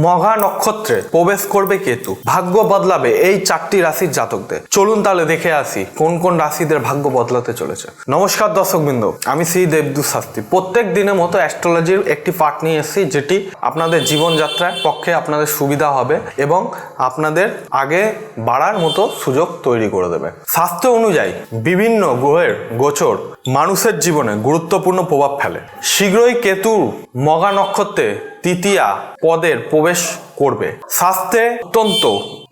মঘা নক্ষত্রে প্রবেশ করবে কেতু। ভাগ্য বদলাবে এই 4টি রাশির জাতকদের। চলুন তাহলে দেখে আসি কোন কোন রাশিদের ভাগ্য বদলাতে চলেছে। নমস্কার দর্শকবৃন্দ, আমি শ্রী দেবদূত শাস্ত্রী। প্রত্যেক দিনের মতো অ্যাস্ট্রোলজির একটি পার্ট নিয়ে এসেছি, যেটি আপনাদের জীবনযাত্রার পক্ষে আপনাদের সুবিধা হবে এবং আপনাদের আগে বাড়ার মতো সুযোগ তৈরি করে দেবে। শাস্ত্র অনুযায়ী বিভিন্ন গ্রহের গোচর মানুষের জীবনে গুরুত্বপূর্ণ প্রভাব ফেলে। শীঘ্রই কেতুর মঘা নক্ষত্রে তৃতীয়া পদের প্রবেশ করবে। শাস্ত্রে অত্যন্ত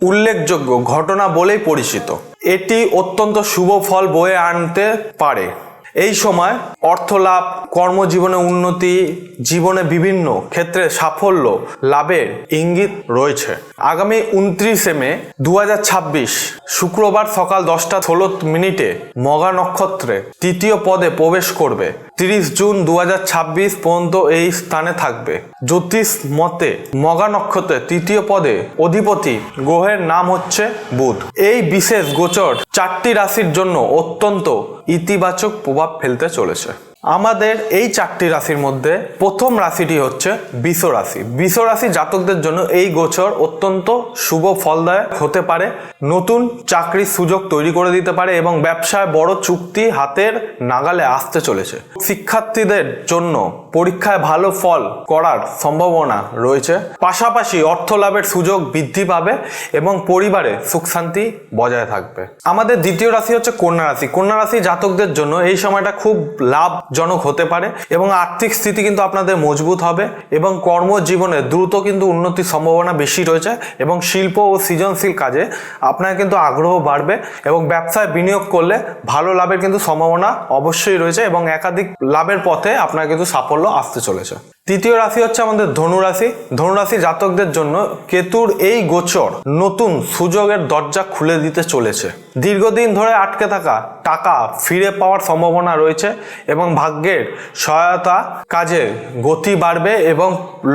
উল্লেখযোগ্য ঘটনা বলেই পরিচিত। এটি অত্যন্ত শুভ ফল বয়ে আনতে পারে। এই সময় অর্থ লাভ, কর্মজীবনে উন্নতি, জীবনে বিভিন্ন ক্ষেত্রে সাফল্য লাভের ইঙ্গিত রয়েছে। আগামী 29 মে 2026 শুক্রবার সকাল 10:16 মঘা নক্ষত্রে তৃতীয় পদে প্রবেশ করবে। 30 জুন 2026 পর্যন্ত এই স্থানে থাকবে। জ্যোতিষ মতে মঘা নক্ষত্রের তৃতীয় পদে অধিপতি গ্রহের নাম হচ্ছে বুধ। এই বিশেষ গোচর 4টি রাশির জন্য অত্যন্ত ইতিবাচক প্রভাব ফেলতে চলেছে। আমাদের এই 4টি রাশির মধ্যে প্রথম রাশিটি হচ্ছে বৃষ রাশি। বৃষ রাশি জাতকদের জন্য এই গোচর অত্যন্ত শুভ ফলদায়ক হতে পারে। নতুন চাকরির সুযোগ তৈরি করে দিতে পারে এবং ব্যবসায় বড় চুক্তি হাতের নাগালে আসতে চলেছে। শিক্ষার্থীদের জন্য পরীক্ষায় ভালো ফল করার সম্ভাবনা রয়েছে। পাশাপাশি অর্থ লাভের সুযোগ বৃদ্ধি পাবে এবং পরিবারে সুখ শান্তি বজায় থাকবে। আমাদের দ্বিতীয় রাশি হচ্ছে কন্যা রাশি। কন্যা রাশি জাতকদের জন্য এই সময়টা খুব লাভজনক হতে পারে এবং আর্থিক স্থিতি কিন্তু আপনাদের মজবুত হবে এবং কর্মজীবনে দ্রুত কিন্তু উন্নতির সম্ভাবনা বেশি রয়েছে এবং শিল্প ও সৃজনশীল কাজে আপনার কিন্তু আগ্রহ বাড়বে এবং ব্যবসায় বিনিয়োগ করলে ভালো লাভের কিন্তু সম্ভাবনা অবশ্যই রয়েছে এবং একাধিক লাভের পথে আপনার কিন্তু সাফল্য আসতে চলেছে। তৃতীয় রাশি হচ্ছে আমাদের ধনুরাশি। ধনুরাশি জাতকদের জন্য কেতুর এই গোচর নতুন সুযোগের দরজা খুলে দিতে চলেছে। দীর্ঘদিন ধরে আটকে থাকা টাকা ফিরে পাওয়ার সম্ভাবনা রয়েছে এবং ভাগ্যের সহায়তা কাজে গতি বাড়বে এবং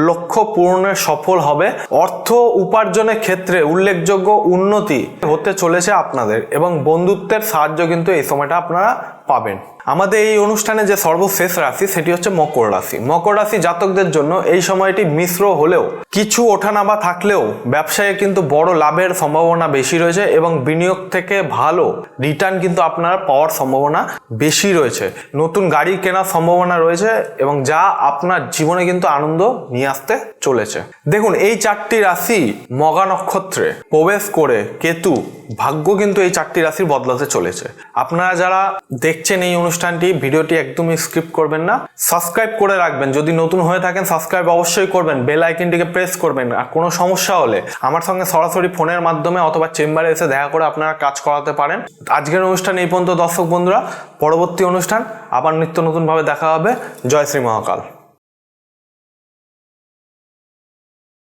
লক্ষ্য পূরণে সফল হবে। অর্থ উপার্জনের ক্ষেত্রে উল্লেখযোগ্য উন্নতি হতে চলেছে আপনাদের এবং বন্ধুত্বের সাহায্য কিন্তু এই সময়টা আপনারা পাবেন। আমাদের এই অনুষ্ঠানে যে সর্বশেষ রাশি সেটি হচ্ছে মকর রাশি। মকর রাশি জাতকদের জন্য এই সময়টি মিশ্র হলেও কিছু ওঠানামা থাকলেও ব্যবসায় কিন্তু বড় লাভের সম্ভাবনা বেশি রয়েছে এবং বিনিয়োগ থেকে ভালো রিটার্ন কিন্তু আপনার পাওয়ার সম্ভাবনা বেশি রয়েছে। নতুন গাড়ি কেনার সম্ভাবনা রয়েছে এবং যা আপনার জীবনে কিন্তু আনন্দ নিয়ে আসতে চলেছে। দেখুন, এই 4টি রাশি মঘা নক্ষত্রে প্রবেশ করে কেতু ভাগ্য কিন্তু এই 4টি রাশির বদলাতে চলেছে। আপনারা যারা দেখছেন এই অনুষ্ঠানটি, ভিডিওটি একদমই স্কিপ করবেন না, সাবস্ক্রাইব করে রাখবেন। যদি নতুন হয়ে থাকেন সাবস্ক্রাইব অবশ্যই করবেন, বেল আইকনটিকে প্রেস করবেন। আর কোনো সমস্যা হলে আমার সঙ্গে সরাসরি ফোনের মাধ্যমে অথবা চেম্বারে এসে দেখা করে আপনারা কাজ করাতে পারেন। আজকের অনুষ্ঠান এই পর্যন্ত দর্শক বন্ধুরা। পরবর্তী অনুষ্ঠান আবার নিত্য নতুনভাবে দেখা হবে। জয় শ্রী মহাকাল।